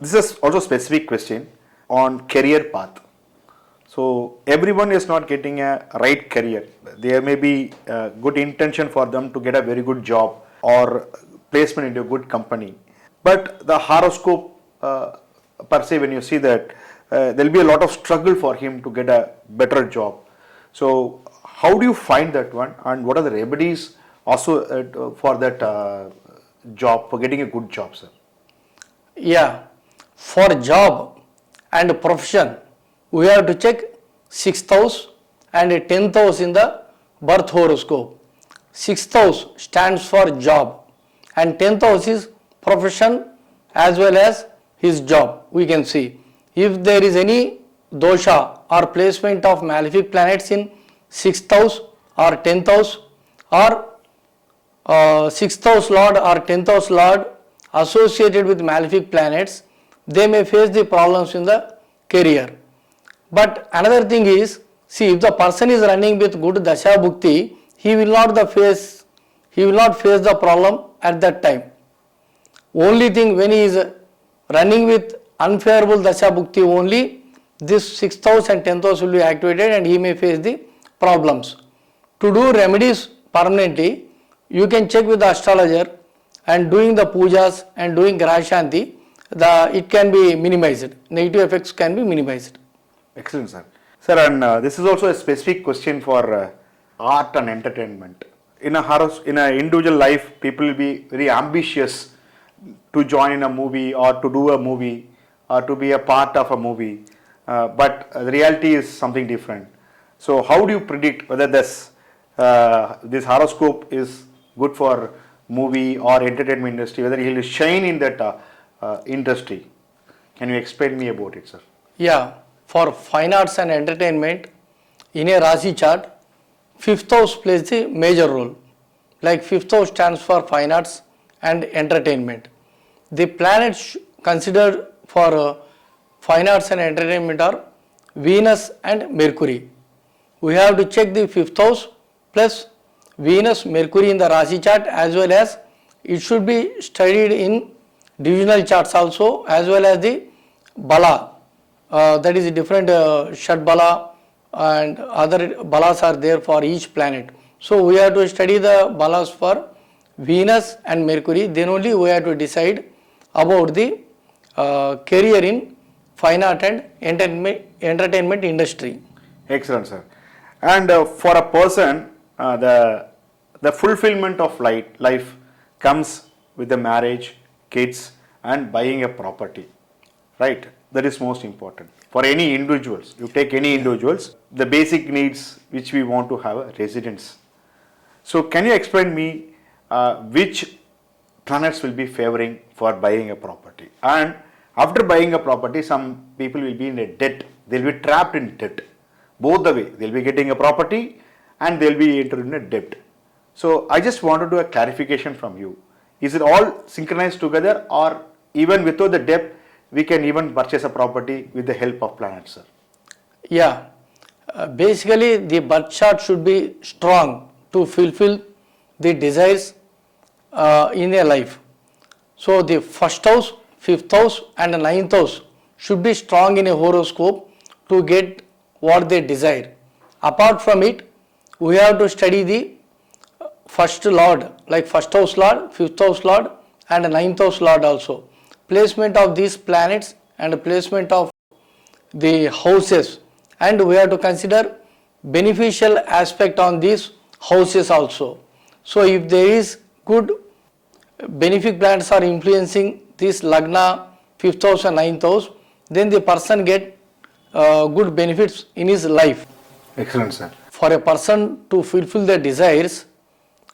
This is also specific question on career path. So everyone is not getting a right career. There may be a good intention for them to get a very good job or placement into a good company. But the horoscope per se, when you see that, there will be a lot of struggle for him to get a better job. So how do you find that one, and what are the remedies also for that job, for getting a good job, sir? Yeah, for job and profession, we have to check 6th house and 10th house in the birth horoscope. 6th house stands for job and 10th house is profession as well as his job. We can see if there is any dosha or placement of malefic planets in 6th house or 10th house, or 6th house lord or 10th house lord associated with malefic planets, they may face the problems in the career. But another thing is, see, if the person is running with good dasha bhukti, he will not face the problem at that time. Only thing, when he is running with unfavorable dasha bhukti only, this 6th house and 10th house will be activated and he may face the problems. To do remedies permanently, you can check with the astrologer and doing the pujas and doing grahashanti, it can be minimized. Negative effects can be minimized. Excellent, sir. Sir, and this is also a specific question for art and entertainment. In a individual life, people will be very ambitious to join in a movie or to do a movie or to be a part of a movie. But the reality is something different. So how do you predict whether this horoscope is good for movie or entertainment industry, whether he will shine in that industry? Can you explain me about it, sir? Yeah, for fine arts and entertainment, in a Rashi chart, 5th house plays the major role. Like 5th house stands for fine arts and entertainment. The planets considered for fine arts and entertainment are Venus and Mercury. We have to check the 5th house plus Venus, Mercury in the Rashi chart, as well as it should be studied in divisional charts also, as well as the Bala. That is a different Shad Bala and other Balas are there for each planet. So we have to study the Balas for Venus and Mercury, then only we have to decide about the career in fine art and entertainment industry. Excellent, sir. And for a person, the fulfillment of life comes with the marriage, kids, and buying a property, right? That is most important. For any individuals, you take any individuals, the basic needs which we want to have a residence. So can you explain me which planets will be favoring for buying a property? And after buying a property, some people will be in a debt. They will be trapped in debt. Both the way, they will be getting a property and they will be entered in a debt. So I just want to do a clarification from you. Is it all synchronized together, or even without the debt, we can even purchase a property with the help of planets, sir? Yeah, basically the birth chart should be strong to fulfill the desires in a life. So the 1st house, 5th house and 9th house should be strong in a horoscope to get what they desire. Apart from it, we have to study the first lord, like 1st house lord, 5th house lord and 9th house lord also. Placement of these planets and placement of the houses, and we have to consider beneficial aspect on these houses also. So if there is good benefic planets are influencing this lagna, 5th house and 9th house, then the person get good benefits in his life. Excellent, sir. For a person to fulfill their desires,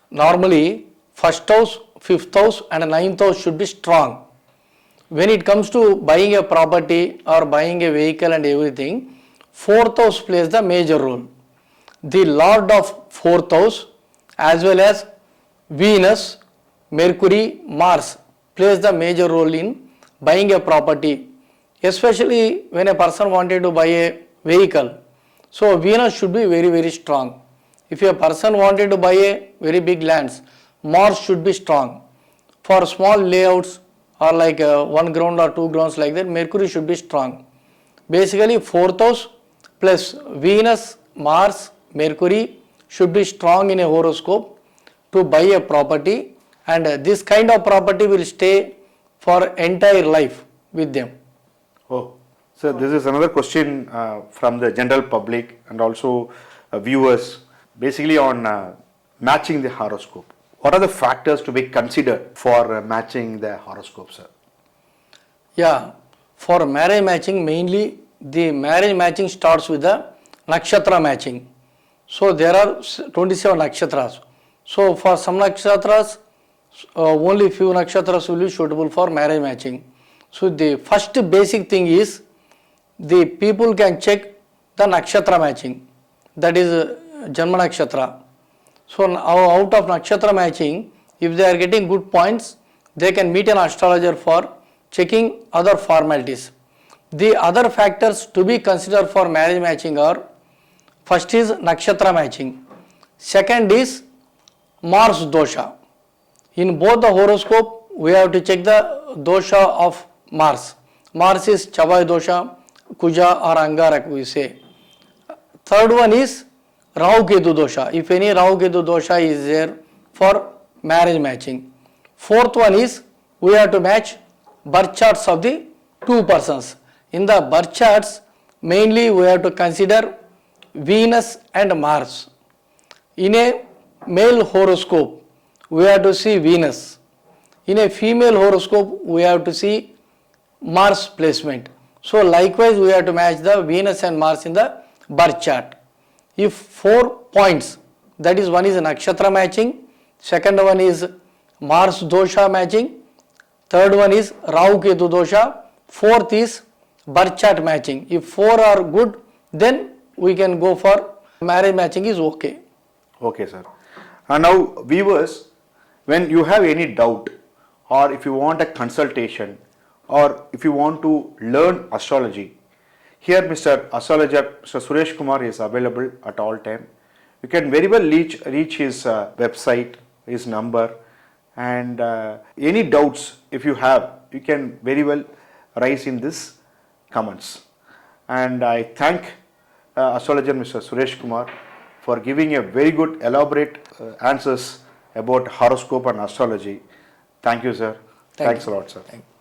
normally 1st house, 5th house and 9th house should be strong. When it comes to buying a property or buying a vehicle and everything, 4th house plays the major role. The lord of 4th house as well as Venus, Mercury, Mars plays the major role in buying a property, especially when a person wanted to buy a vehicle. So Venus should be very, very strong. If a person wanted to buy a very big lands, Mars should be strong. For small layouts or like 1 ground or 2 grounds like that, Mercury should be strong. Basically 4th house plus Venus, Mars, Mercury should be strong in a horoscope to buy a property, and this kind of property will stay for entire life with them. Oh, so this is another question from the general public and also viewers, basically on matching the horoscope. What are the factors to be considered for matching the horoscope, sir? Yeah, for marriage matching, mainly the marriage matching starts with the nakshatra matching. So there are 27 nakshatras. So for some nakshatras, only few nakshatras will be suitable for marriage matching. So the first basic thing is the people can check the nakshatra matching, that is Janma nakshatra. So out of nakshatra matching, if they are getting good points, they can meet an astrologer for checking other formalities. The other factors to be considered for marriage matching are: first is nakshatra matching, second is Mars dosha. In both the horoscope, we have to check the dosha of Mars. Mars is Chavai dosha, Kuja or Angarak we say. Third one is Rahu Ketu dosha. If any Rahu Ketu dosha is there for marriage matching. Fourth one is we have to match birth charts of the two persons. In the birth charts, mainly we have to consider Venus and Mars. In a male horoscope, we have to see Venus. In a female horoscope, we have to see Mars placement. So likewise, we have to match the Venus and Mars in the birth chart. If 4 points, that is, one is nakshatra matching, second one is Mars dosha matching, third one is Rahu Ketu dosha, fourth is birth chart matching. If 4 are good, then we can go for marriage matching is okay. Okay, sir. And now, viewers, when you have any doubt, or if you want a consultation, or if you want to learn astrology, here Mr. Astrologer Mr. Suresh Kumar is available at all time. You can very well reach his website, his number, and any doubts if you have, you can very well raise in this comments. And I thank Astrologer Mr. Suresh Kumar for giving a very good elaborate answers about horoscope and astrology. Thank you, sir. Thanks a lot, sir. Thank you.